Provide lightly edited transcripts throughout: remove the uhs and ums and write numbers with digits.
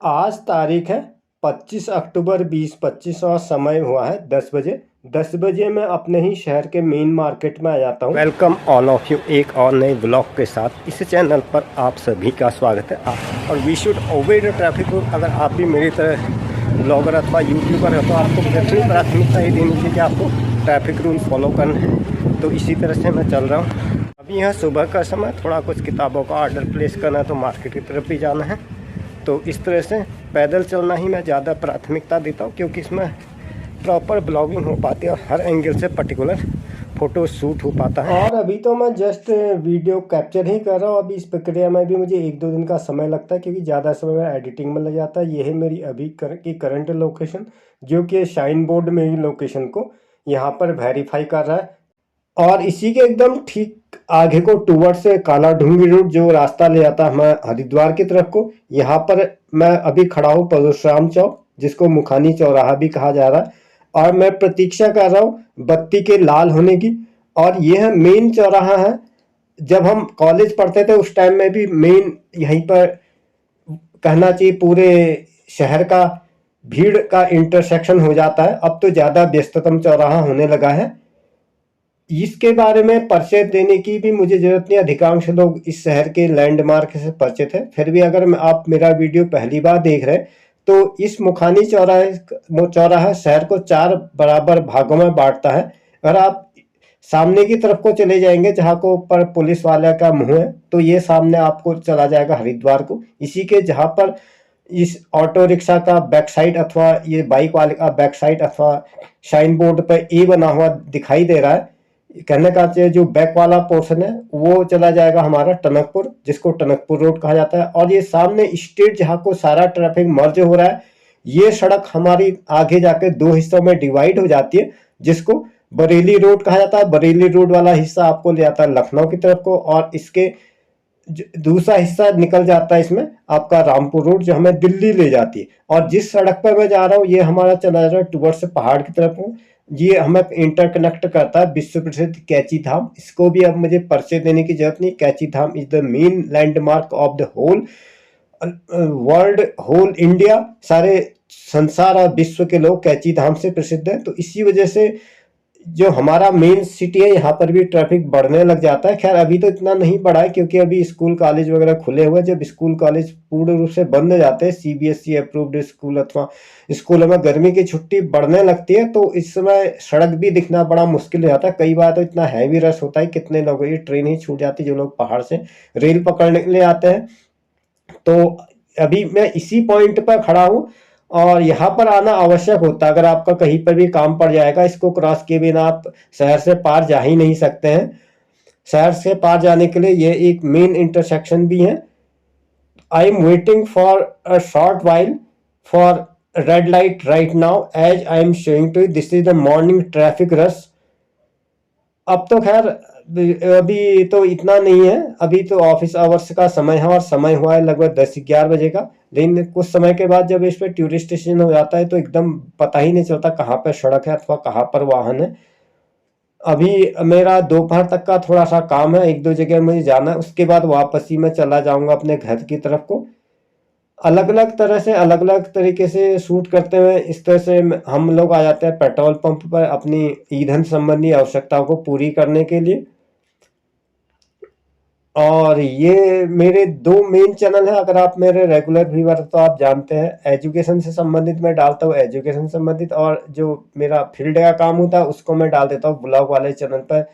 आज तारीख है 25 अक्टूबर 2025 और समय हुआ है 10 बजे। 10 बजे मैं अपने ही शहर के मेन मार्केट में आ जाता हूँ। वेलकम ऑल ऑफ यू एक और नए ब्लॉग के साथ। इस चैनल पर आप सभी का स्वागत है और we should avoid traffic rule. अगर आप भी मेरी तरह ब्लॉगर अथवा यूट्यूबर है तो आपको प्रथम प्राथमिकता ही देनी चाहिए कि आपको ट्रैफिक रूल फॉलो करना है। तो इसी तरह से मैं चल रहा हूँ। अभी यहाँ सुबह का समय, थोड़ा कुछ किताबों का ऑर्डर प्लेस करना है तो मार्केट की तरफ भी जाना है। तो इस तरह से पैदल चलना ही मैं ज़्यादा प्राथमिकता देता हूँ क्योंकि इसमें प्रॉपर ब्लॉगिंग हो पाती है और हर एंगल से पर्टिकुलर फ़ोटो शूट हो पाता है। और अभी तो मैं जस्ट वीडियो कैप्चर ही कर रहा हूँ। अभी इस प्रक्रिया में भी मुझे 1-2 दिन का समय लगता है क्योंकि ज़्यादा समय मेरा एडिटिंग में लग जाता है। ये है मेरी अभी की करंट लोकेशन, जो कि शाइन बोर्ड मेरी लोकेशन को यहाँ पर वेरीफाई कर रहा है। और इसी के एकदम ठीक आगे को टूवर्ड से काला ढूंगी रोड जो रास्ता ले जाता है हमारे हरिद्वार की तरफ को, यहाँ पर मैं अभी खड़ा हूँ परशुराम चौक, जिसको मुखानी चौराहा भी कहा जा रहा है। और मैं प्रतीक्षा कर रहा हूँ बत्ती के लाल होने की। और यह मेन चौराहा है। जब हम कॉलेज पढ़ते थे उस टाइम में भी मेन यहीं पर कहना चाहिए पूरे शहर का भीड़ का इंटरसेक्शन हो जाता है। अब तो ज़्यादा व्यस्ततम चौराहा होने लगा है। इसके बारे में परिचय देने की भी मुझे जरूरत नहीं। अधिकांश लोग इस शहर के लैंडमार्क से परिचित है। फिर भी अगर आप मेरा वीडियो पहली बार देख रहे हैं तो इस मुखानी चौराहा शहर को 4 बराबर भागों में बांटता है। अगर आप सामने की तरफ को चले जाएंगे जहाँ को पर पुलिस वाले का मुंह है तो ये सामने आपको चला जाएगा हरिद्वार को। इसी के जहाँ पर इस ऑटो रिक्शा का बैक साइड अथवा ये बाइक वाले का बैक साइड अथवा शाइन बोर्ड पर ए बना हुआ दिखाई दे रहा है, कहने का चाहिए जो बैक वाला पोर्शन है वो चला जाएगा हमारा टनकपुर, जिसको टनकपुर रोड कहा जाता है। और ये सामने स्ट्रीट जहाँ को सारा ट्रैफिक मर्ज हो रहा है, ये सड़क हमारी आगे जाके 2 हिस्सों में डिवाइड हो जाती है, जिसको बरेली रोड कहा जाता है। बरेली रोड वाला हिस्सा आपको ले जाता है लखनऊ की तरफ को और इसके दूसरा हिस्सा निकल जाता है इसमें आपका रामपुर रोड जो हमें दिल्ली ले जाती है। और जिस सड़क पर मैं जा रहा हूँ ये हमारा चला जा रहा है टुवर्ड्स पहाड़ की तरफ को। ये हमें इंटरकनेक्ट करता है विश्व प्रसिद्ध कैची धाम। इसको भी अब मुझे परिचय देने की जरूरत नहीं। Kainchi Dham is the main landmark of the whole world, whole India, सारे संसार और विश्व के लोग कैची धाम से प्रसिद्ध है। तो इसी वजह से जो हमारा मेन सिटी है यहाँ पर भी ट्रैफिक बढ़ने लग जाता है। खैर अभी तो इतना नहीं बढ़ा है क्योंकि अभी स्कूल कॉलेज वगैरह खुले हुए। जब स्कूल कॉलेज पूर्ण रूप से बंद हो जाते हैं, सीबीएसई अप्रूव्ड स्कूल अथवा स्कूलों में गर्मी की छुट्टी बढ़ने लगती है, तो इस समय सड़क भी दिखना बड़ा मुश्किल हो जाता है। कई बार तो इतना हैवी रश होता है, कितने लोगों की ट्रेन ही छूट जाती है जो लोग पहाड़ से रेल पकड़ने के लिए आते हैं। तो अभी मैं इसी पॉइंट पर खड़ा हूँ और यहाँ पर आना आवश्यक होता है। अगर आपका कहीं पर भी काम पड़ जाएगा, इसको क्रॉस किए बिना आप शहर से पार जा ही नहीं सकते हैं। शहर से पार जाने के लिए ये एक मेन इंटरसेक्शन भी है। I am waiting for a short while for red light right now as I am showing to. This is the morning traffic rush. अब तो खैर अभी तो इतना नहीं है, अभी तो ऑफिस आवर्स का समय है और समय हुआ है लगभग 10-11 बजे का। लेकिन कुछ समय के बाद जब इस पर टूरिस्ट स्टेशन हो जाता है तो एकदम पता ही नहीं चलता कहाँ पर सड़क है अथवा कहाँ पर वाहन है। अभी मेरा दोपहर तक का थोड़ा सा काम है, 1-2 जगह मुझे जाना है, उसके बाद वापस ही मैं चला जाऊंगा अपने घर की तरफ को। अलग अलग तरह से अलग अलग तरीके से शूट करते हुए इस तरह से हम लोग आ जाते हैं पेट्रोल पंप पर अपनी ईंधन संबंधी आवश्यकताओं को पूरी करने के लिए। और ये मेरे 2 मेन चैनल हैं। अगर आप मेरे रेगुलर व्यूअर तो आप जानते हैं एजुकेशन से संबंधित मैं डालता हूँ एजुकेशन संबंधित, और जो मेरा फील्ड का काम होता है उसको मैं डाल देता हूँ ब्लॉग वाले चैनल पर।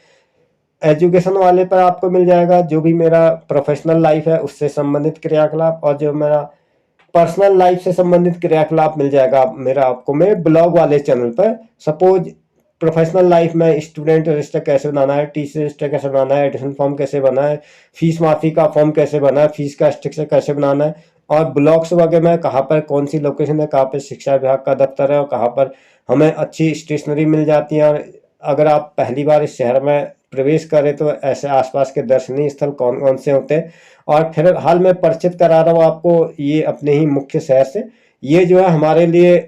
एजुकेशन वाले पर आपको मिल जाएगा जो भी मेरा प्रोफेशनल लाइफ है उससे संबंधित क्रियाकलाप, और जो मेरा पर्सनल लाइफ से संबंधित क्रियाकलाप मिल जाएगा मेरा आपको मेरे ब्लॉग वाले चैनल पर। सपोज प्रोफेशनल लाइफ में स्टूडेंट रजिस्टर कैसे बनाना है, टीसी रजिस्टर कैसे बनाना है, एडमिशन फॉर्म कैसे बनाना है, फीस माफी का फॉर्म कैसे बनाना है, फीस का स्ट्रक्चर कैसे बनाना है, और ब्लॉग्स वगैरह में कहाँ पर कौन सी लोकेशन है, कहाँ पर शिक्षा विभाग का दफ्तर है और कहाँ पर हमें अच्छी स्टेशनरी मिल जाती है। अगर आप पहली बार इस शहर में प्रवेश करें तो ऐसे आसपास के दर्शनीय स्थल कौन कौन से होते हैं। और फिर हाल में परिचित करा रहा हूँ आपको ये अपने ही मुख्य शहर से। ये जो है हमारे लिए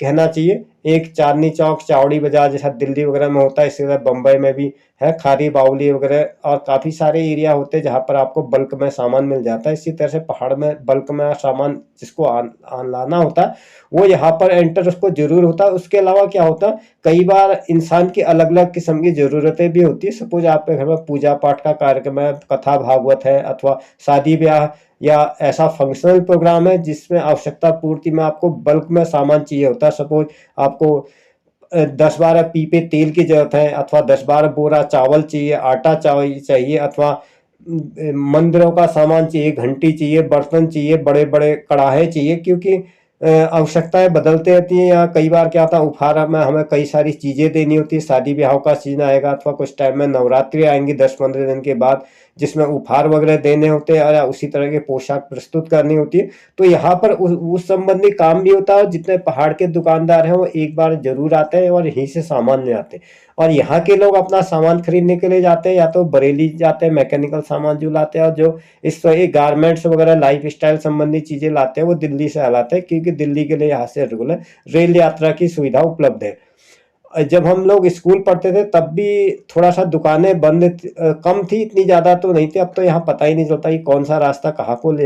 कहना चाहिए एक चांदनी चौक, चावड़ी बाजार जैसा दिल्ली वगैरह में होता है, इसी तरह बम्बई में भी है, खारी बावली वगैरह, और काफ़ी सारे एरिया होते हैं जहाँ पर आपको बल्क में सामान मिल जाता है। इसी तरह से पहाड़ में बल्क में सामान जिसको लाना होता है वो यहाँ पर एंटर उसको जरूर होता है। उसके अलावा क्या होता है, कई बार इंसान की अलग अलग किस्म की ज़रूरतें भी होती है। सपोज आपके घर में पूजा पाठ का कार्यक्रम है, कथा भागवत है, अथवा शादी ब्याह या ऐसा फंक्शनल प्रोग्राम है जिसमें आवश्यकता पूर्ति में आपको बल्क में सामान चाहिए होता है। सपोज आपको 10-12 पीपे तेल की जरूरत है, अथवा 10-12 बोरा चावल चाहिए, आटा चाहिए, अथवा मंदिरों का सामान चाहिए, घंटी चाहिए, बर्तन चाहिए, बड़े बड़े कड़ाहे चाहिए, क्योंकि आवश्यकताएं बदलते रहती हैं। या कई बार क्या होता है, उपहार में हमें कई सारी चीज़ें देनी होती है, शादी ब्याह का सीजन आएगा, अथवा कुछ टाइम में नवरात्रि आएंगी 10-15 दिन के बाद, जिसमें उपहार वगैरह देने होते हैं या उसी तरह के पोशाक प्रस्तुत करनी होती है। तो यहाँ पर उस संबंधी काम भी होता है। जितने पहाड़ के दुकानदार हैं वो एक बार जरूर आते हैं और यहीं से सामान ले आते हैं। और यहाँ के लोग अपना सामान खरीदने के लिए जाते हैं या तो बरेली जाते हैं, मैकेनिकल सामान जो लाते हैं, और जो इस तरह गारमेंट्स वगैरह लाइफ स्टाइल संबंधी चीजें लाते हैं वो दिल्ली से लाते हैं, क्योंकि दिल्ली के लिए यहाँ से रेगुलर रेल यात्रा की सुविधा उपलब्ध है। जब हम लोग स्कूल पढ़ते थे तब भी थोड़ा सा दुकानें बंद कम थी, इतनी ज़्यादा तो नहीं थी। अब तो यहाँ पता ही नहीं चलता कि कौन सा रास्ता कहाँ को ले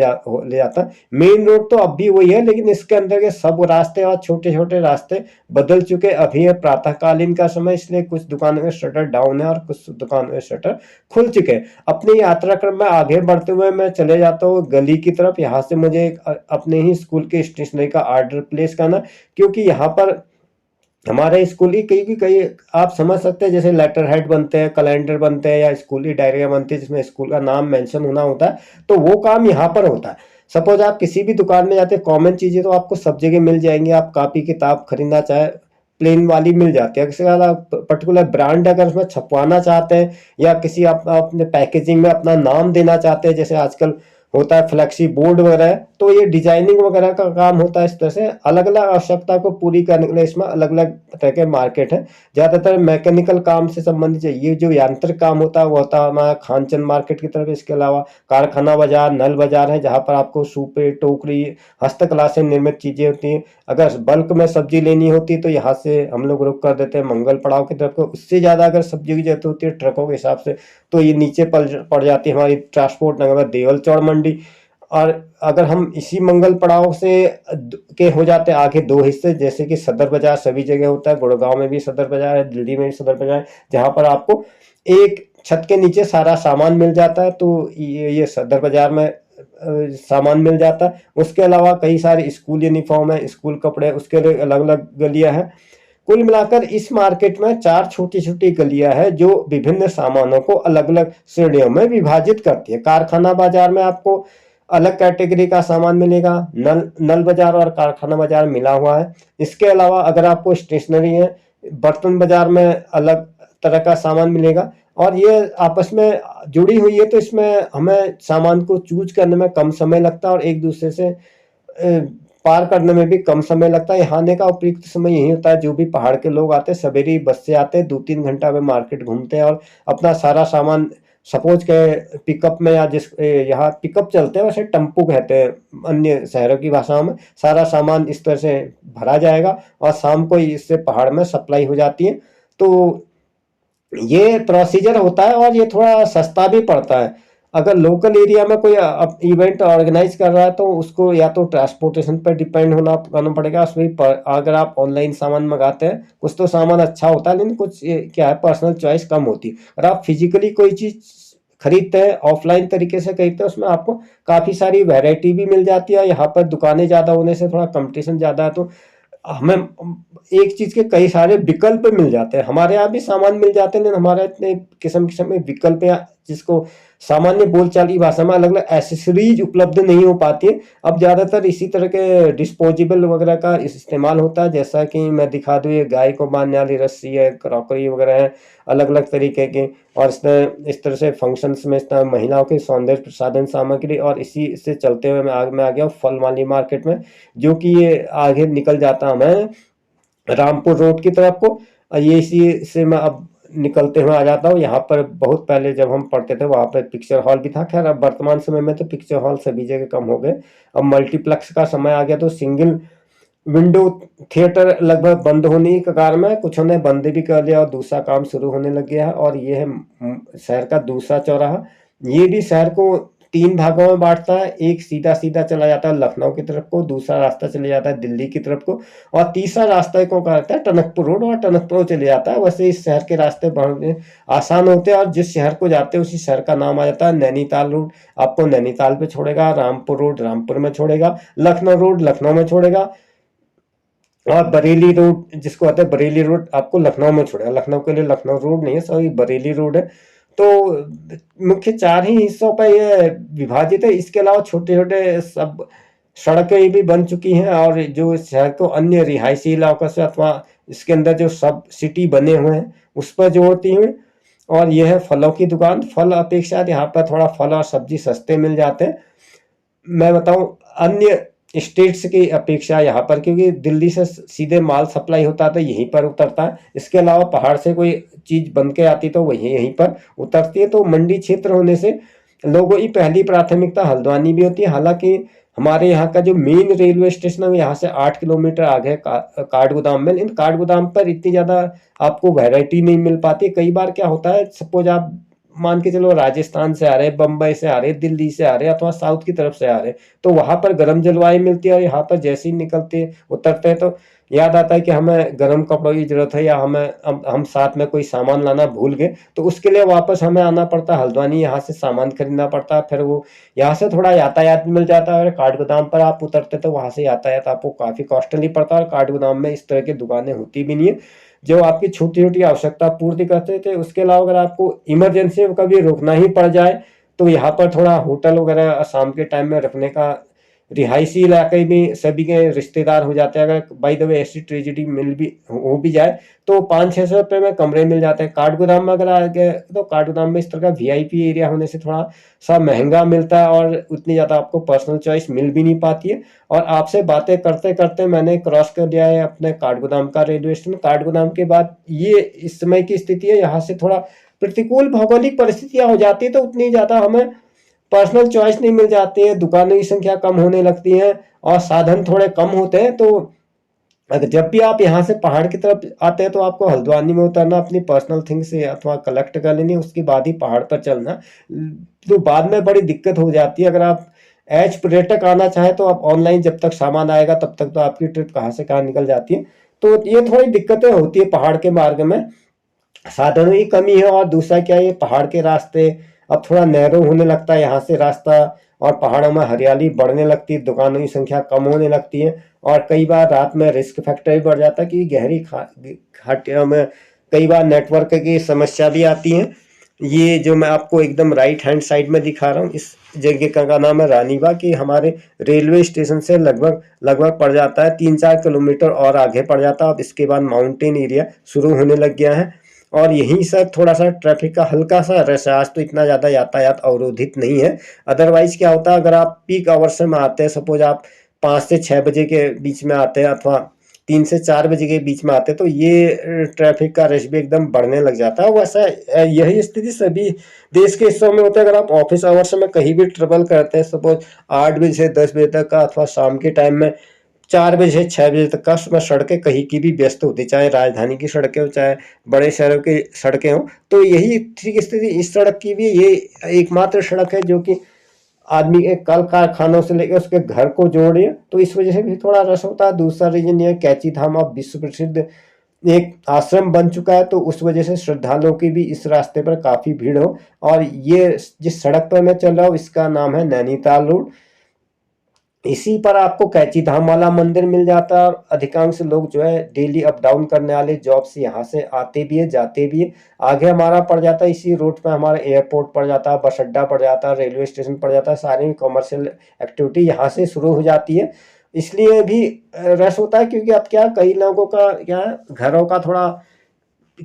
जाता। मेन रोड तो अब भी वही है, लेकिन इसके अंदर के सब रास्ते और छोटे छोटे रास्ते बदल चुके। अभी है प्रातःकालीन का समय, इसलिए कुछ दुकानों के शटर डाउन है और कुछ दुकानों के शटर खुल चुके हैं। अपनी यात्रा क्रम में आगे बढ़ते हुए मैं चले जाता हूँ गली की तरफ। यहाँ से मुझे अपने ही स्कूल के स्टेशनरी का ऑर्डर प्लेस करना, क्योंकि यहाँ पर हमारे स्कूल की कई आप समझ सकते हैं, जैसे लेटर हेड बनते हैं, कैलेंडर बनते हैं, या स्कूल की डायरिया बनती है जिसमें स्कूल का नाम मेंशन होना होता है, तो वो काम यहाँ पर होता है। सपोज आप किसी भी दुकान में जाते हैं, कॉमन चीजें तो आपको सब जगह मिल जाएंगी। आप कॉपी किताब खरीदना चाहे प्लेन वाली मिल जाती है। किसी का पर्टिकुलर ब्रांड अगर उसमें छपवाना चाहते हैं, या किसी आप अपने पैकेजिंग में अपना नाम देना चाहते हैं, जैसे आजकल होता है फ्लेक्सी बोर्ड वगैरह है, तो ये डिजाइनिंग वगैरह का काम होता है। इस तरह से अलग अलग आवश्यकता को पूरी करने के लिए इसमें अलग अलग तरह के मार्केट है। ज्यादातर मैकेनिकल काम से संबंधित ये जो यांत्रिक काम होता है वो होता है हमारा खानचंद मार्केट की तरफ। इसके अलावा कारखाना बाजार, नल बाजार है, जहाँ पर आपको सूपे, टोकरी, हस्तकला से निर्मित चीजें होती हैं। अगर बल्क में सब्जी लेनी होती है तो यहाँ से हम लोग रुक कर देते हैं मंगल पड़ाव की तरफ को। उससे ज्यादा अगर सब्जी की जरूरत होती है ट्रकों के हिसाब से, तो ये नीचे पड़ जाती है हमारी ट्रांसपोर्ट नगर में देवल चौड़ मंडी। और अगर हम इसी मंगल पड़ाव से के हो जाते हैं आगे दो हिस्से, जैसे कि सदर बाजार सभी जगह होता है, गुड़गांव में भी सदर बाजार है, दिल्ली में भी सदर बाजार है, जहाँ पर आपको एक छत के नीचे सारा सामान मिल जाता है। तो ये सदर बाजार में सामान मिल जाता है। उसके अलावा कई सारे स्कूल यूनिफॉर्म है, स्कूल कपड़े, उसके लिए अलग अलग गलियां हैं। कुल मिलाकर इस मार्केट में 4 छोटी छोटी गलियां हैं जो विभिन्न सामानों को अलग अलग श्रेणियों में विभाजित करती है। कारखाना बाजार में आपको अलग कैटेगरी का सामान मिलेगा, नल बाजार और कारखाना बाजार मिला हुआ है। इसके अलावा अगर आपको स्टेशनरी है, बर्तन बाजार में अलग तरह का सामान मिलेगा, और ये आपस में जुड़ी हुई है, तो इसमें हमें सामान को चूज करने में कम समय लगता है और एक दूसरे से पार करने में भी कम समय लगता है। यहाँ आने का उपयुक्त समय यही होता है। जो भी पहाड़ के लोग आते हैं सवेरे बस से आते हैं, 2-3 घंटा में मार्केट घूमते हैं और अपना सारा सामान सपोज के पिकअप में, या जिस यहाँ पिकअप चलते हैं वैसे टेम्पू कहते हैं अन्य शहरों की भाषाओं में, सारा सामान इस तरह से भरा जाएगा और शाम को इससे पहाड़ में सप्लाई हो जाती है। तो ये प्रोसीजर होता है और ये थोड़ा सस्ता भी पड़ता है। अगर लोकल एरिया में कोई इवेंट ऑर्गेनाइज कर रहा है तो उसको या तो ट्रांसपोर्टेशन पर डिपेंड करना पड़ेगा। उसमें अगर आप ऑनलाइन सामान मंगाते हैं, कुछ तो सामान अच्छा होता है, लेकिन कुछ क्या है पर्सनल चॉइस कम होती है। अगर आप फिजिकली कोई चीज खरीदते हैं, ऑफलाइन तरीके से खरीदते हैं, उसमें आपको काफी सारी वैरायटी भी मिल जाती है। यहाँ पर दुकानें ज्यादा होने से थोड़ा कंपटीशन ज्यादा है, तो हमें एक चीज के कई सारे विकल्प मिल जाते हैं। हमारे यहाँ भी सामान मिल जाते हैं, लेकिन हमारे इतने किस्म किस्म के विकल्प या जिसको सामान्य बोलचाल की भाषा में अलग अलग एसेसरीज उपलब्ध नहीं हो पाती है। अब ज्यादातर इसी तरह के डिस्पोजेबल वगैरह का इस्तेमाल होता है। जैसा कि मैं दिखा दूं, ये गाय को बांधने वाली रस्सी है, क्रॉकरी वगैरह है, अलग अलग तरीके के। और इस तरह से फंक्शंस में इस तरह महिलाओं के सौंदर्य प्रसाधन सामग्री। और इसी से चलते हुए मैं आ गया फल वाली मार्केट में, जो कि ये आगे निकल जाता हमें रामपुर रोड की तरफ को। ये इसी से मैं अब निकलते हुए आ जाता हूँ। यहाँ पर बहुत पहले जब हम पढ़ते थे वहाँ पर पिक्चर हॉल भी था। खैर अब वर्तमान समय में तो पिक्चर हॉल सभी जगह कम हो गए। अब मल्टीप्लेक्स का समय आ गया, तो सिंगल विंडो थिएटर लगभग बंद होने की कगार में, कुछ ने बंद भी कर लिया और दूसरा काम शुरू होने लग गया है। और ये है शहर का दूसरा चौराहा। ये भी शहर को 3 भागों में बांटता है। एक सीधा सीधा चला जाता है लखनऊ की तरफ को, दूसरा रास्ता चले जाता है दिल्ली की तरफ को, और तीसरा रास्ता को कहता है टनकपुर रोड, और टनकपुर चले जाता है। वैसे इस शहर के रास्ते बहुत आसान होते हैं, और जिस शहर को जाते हैं उसी शहर का नाम आ जाता है। नैनीताल रोड आपको नैनीताल पे छोड़ेगा, रामपुर रोड रामपुर में छोड़ेगा, लखनऊ रोड लखनऊ में छोड़ेगा, और बरेली रोड जिसको कहते हैं बरेली रोड आपको लखनऊ में छोड़ेगा। लखनऊ के लिए लखनऊ रोड नहीं है, सॉरी बरेली रोड है। तो मुख्य 4 ही हिस्सों पर यह विभाजित है। इसके अलावा छोटे छोटे सब सड़कें भी बन चुकी हैं, और जो शहर को अन्य रिहायशी इलाकों से अथवा इसके अंदर जो सब सिटी बने हुए हैं उस पर जोड़ती हैं। और यह है फलों की दुकान। फल अपेक्षा यहाँ पर थोड़ा फल और सब्जी सस्ते मिल जाते हैं, मैं बताऊं, अन्य स्टेट्स की अपेक्षा यहाँ पर, क्योंकि दिल्ली से सीधे माल सप्लाई होता है तो यहीं पर उतरता है। इसके अलावा पहाड़ से कोई चीज बन के आती तो वही यहीं पर उतरती है। तो मंडी क्षेत्र होने से लोगों की पहली प्राथमिकता हल्द्वानी भी होती है। हालांकि हमारे यहाँ का जो मेन रेलवे स्टेशन है यहाँ से 8 किलोमीटर आगे काठगोदाम में। इन काठगोदाम पर इतनी ज्यादा आपको वैरायटी नहीं मिल पाती। कई बार क्या होता है, सपोज आप मान के चलो राजस्थान से आ रहे, बम्बई से आ रहे, दिल्ली से आ रहे, अथवा साउथ की तरफ से आ रहे, तो वहां पर गर्म जलवायु मिलती है, और यहाँ पर जैसे ही निकलते उतरते हैं तो याद आता है कि हमें गर्म कपड़ों की जरूरत है, या हम साथ में कोई सामान लाना भूल गए, तो उसके लिए वापस हमें आना पड़ता है हल्द्वानी, यहाँ से सामान खरीदना पड़ता है। फिर वो यहाँ से थोड़ा यातायात भी मिल जाता है, और काठगोदाम पर आप उतरते तो वहां से यातायात आपको काफी कॉस्टली पड़ता है। और काठगोदाम में इस तरह की दुकानें होती भी नहीं है जो आपकी छोटी छोटी आवश्यकता पूर्ति करते थे। उसके अलावा अगर आपको इमरजेंसी में कभी रुकना ही पड़ जाए तो यहाँ पर थोड़ा होटल वगैरह शाम के टाइम में रखने का, रिहायशी इलाके में सभी के रिश्तेदार हो जाते हैं। अगर बाई द वे ऐसी ट्रेजेडी मिल भी हो भी जाए तो 500-600 रुपये में कमरे मिल जाते हैं। काठगोदाम में अगर आ गए तो काठगोदाम में इस तरह का वीआईपी एरिया होने से थोड़ा सा महंगा मिलता है, और उतनी ज़्यादा आपको पर्सनल चॉइस मिल भी नहीं पाती है। और आपसे बातें करते करते मैंने क्रॉस कर दिया है अपने काठगोदाम का रेलवे स्टेशन। काठगोदाम के बाद ये इस समय की स्थिति है, यहाँ से थोड़ा प्रतिकूल भौगोलिक परिस्थितियां हो जाती है, तो उतनी ज़्यादा हमें पर्सनल चॉइस नहीं मिल जाती है, दुकानों की संख्या कम होने लगती है, और साधन थोड़े कम होते हैं। तो अगर जब भी आप यहाँ से पहाड़ की तरफ आते हैं तो आपको हल्द्वानी में उतरना, अपनी पर्सनल थिंग्स से अथवा कलेक्ट कर लेनी, उसके बाद ही पहाड़ पर चलना। तो बाद में बड़ी दिक्कत हो जाती है। अगर आप एज पर्यटक आना चाहें तो आप ऑनलाइन, जब तक सामान आएगा तब तक तो आपकी ट्रिप कहाँ से कहाँ निकल जाती है। तो ये थोड़ी दिक्कतें होती है पहाड़ के मार्ग में, साधनों की कमी है। और दूसरा क्या है, ये पहाड़ के रास्ते अब थोड़ा नैरो होने लगता है यहाँ से रास्ता, और पहाड़ों में हरियाली बढ़ने लगती है, दुकानों की संख्या कम होने लगती है, और कई बार रात में रिस्क फैक्टर भी बढ़ जाता है कि गहरी घाटियों में कई बार नेटवर्क की समस्या भी आती है। ये जो मैं आपको एकदम राइट हैंड साइड में दिखा रहा हूँ, इस जगह का नाम है रानीबाग, कि हमारे रेलवे स्टेशन से लगभग लगभग पड़ जाता है 3-4 किलोमीटर और आगे पड़ जाता है। अब इसके बाद माउंटेन एरिया शुरू होने लग गया है, और यहीं से थोड़ा सा ट्रैफिक का हल्का सा रश है। आज तो इतना ज़्यादा यातायात अवरोधित नहीं है। अदरवाइज क्या होता है, अगर आप पीक आवर्स में आते हैं, सपोज आप 5 से 6 बजे के बीच में आते हैं, अथवा 3 से 4 बजे के बीच में आते हैं, तो ये ट्रैफिक का रश भी एकदम बढ़ने लग जाता है। वैसा यही स्थिति सभी देश के हिस्सों में होता है। अगर आप ऑफिस आवर्स में कहीं भी ट्रेवल करते हैं, सपोज 8 बजे से 10 बजे तक का, अथवा शाम के टाइम में 4 बजे से 6 बजे तक का समय, सड़कें कहीं की भी व्यस्त होती, चाहे राजधानी की सड़कें हो चाहे बड़े शहरों की सड़कें हो। तो यही ठीक स्थिति इस सड़क की भी, ये एकमात्र सड़क है जो कि आदमी के कल कारखानों से लेकर उसके घर को जोड़ रही है, तो इस वजह से भी थोड़ा रश होता है। दूसरा रीजन ये कैची धाम अब विश्व प्रसिद्ध एक आश्रम बन चुका है, तो उस वजह से श्रद्धालुओं की भी इस रास्ते पर काफी भीड़ हो। और ये जिस सड़क पर मैं चल रहा हूँ इसका नाम है नैनीताल रोड। इसी पर आपको कैची धाम वाला मंदिर मिल जाता है, और अधिकांश लोग जो है डेली अप डाउन करने वाले जॉब से यहाँ से आते भी है जाते भी है। आगे हमारा पड़ जाता है इसी रोड पर हमारा एयरपोर्ट पड़ जाता है, बस अड्डा पड़ जाता है, रेलवे स्टेशन पड़ जाता है, सारी कॉमर्शियल एक्टिविटी यहाँ से शुरू हो जाती है। इसलिए भी रश होता है, क्योंकि अब क्या कई लोगों का क्या है, घरों का थोड़ा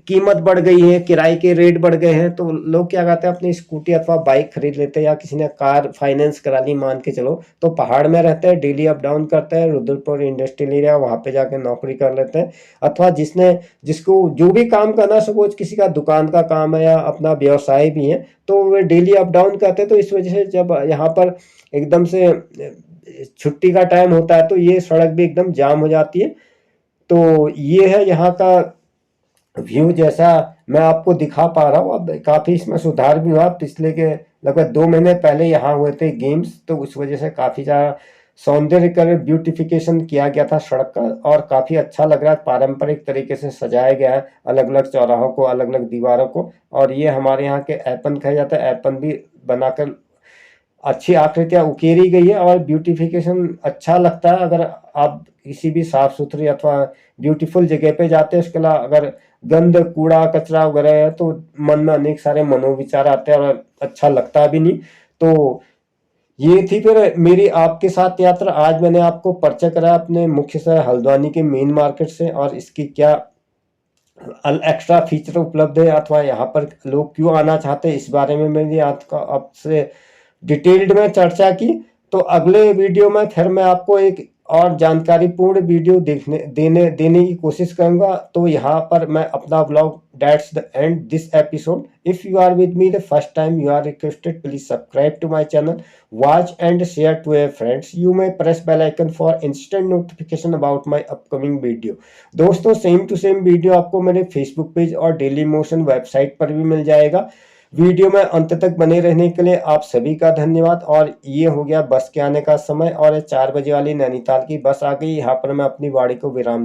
कीमत बढ़ गई है, किराए के रेट बढ़ गए हैं, तो लोग क्या करते हैं अपनी स्कूटी अथवा बाइक खरीद लेते हैं, या किसी ने कार फाइनेंस करा ली मान के चलो, तो पहाड़ में रहते हैं, डेली अप डाउन करते हैं, रुद्रपुर इंडस्ट्रियल एरिया वहाँ पे जाके नौकरी कर लेते हैं। अथवा जिसको जो भी काम करना, सपोज किसी का दुकान का काम है या अपना व्यवसाय भी है, तो वे डेली अप डाउन करते हैं। तो इस वजह से जब यहाँ पर एकदम से छुट्टी का टाइम होता है तो ये सड़क भी एकदम जाम हो जाती है। तो ये है यहाँ का व्यू, जैसा मैं आपको दिखा पा रहा हूँ। अब काफ़ी इसमें सुधार भी हुआ, पिछले के लगभग 2 महीने पहले यहाँ हुए थे गेम्स, तो उस वजह से काफ़ी ज़्यादा सौंदर्यीकरण ब्यूटिफिकेशन किया गया था सड़क का, और काफ़ी अच्छा लग रहा है, पारंपरिक तरीके से सजाया गया है अलग अलग चौराहों को, अलग अलग दीवारों को। और ये हमारे यहाँ के ऐपन कहा जाता है, ऐपन भी बनाकर अच्छी आकृतियां उकेरी गई है और ब्यूटिफिकेशन अच्छा लगता है। अगर आप किसी भी साफ सुथरी अथवा ब्यूटीफुल जगह पे जाते हैं, उसके अलावा अगर गंद कूड़ा कचरा वगैरह है तो मन में अनेक सारे मनोविचार आते हैं और अच्छा लगता भी नहीं। तो ये थी फिर मेरी आपके साथ यात्रा। आज मैंने आपको परिचय करा अपने मुख्य शहर हल्द्वानी के मेन मार्केट से, और इसकी क्या एक्स्ट्रा फीचर उपलब्ध है अथवा यहाँ पर लोग क्यों आना चाहते हैं, इस बारे में मैंने आपसे डिटेल्ड में चर्चा की। तो अगले वीडियो में फिर मैं आपको एक और जानकारीपूर्ण वीडियो देने की कोशिश करूंगा। तो यहाँ पर मैं अपना vlog that's the end this episode. If you are with me the first time, you are requested please subscribe to my channel, watch and share to your friends. You may press bell icon for instant notification about my upcoming video. दोस्तों same to same video आपको मेरे Facebook page और daily motion website पर भी मिल जाएगा। Video में अंत तक बने रहने के लिए आप सभी का धन्यवाद। और ये हो गया बस के आने का समय, और 4 बजे वाली नैनीताल की बस आ गई। यहाँ पर मैं अपनी वाड़ी को विराम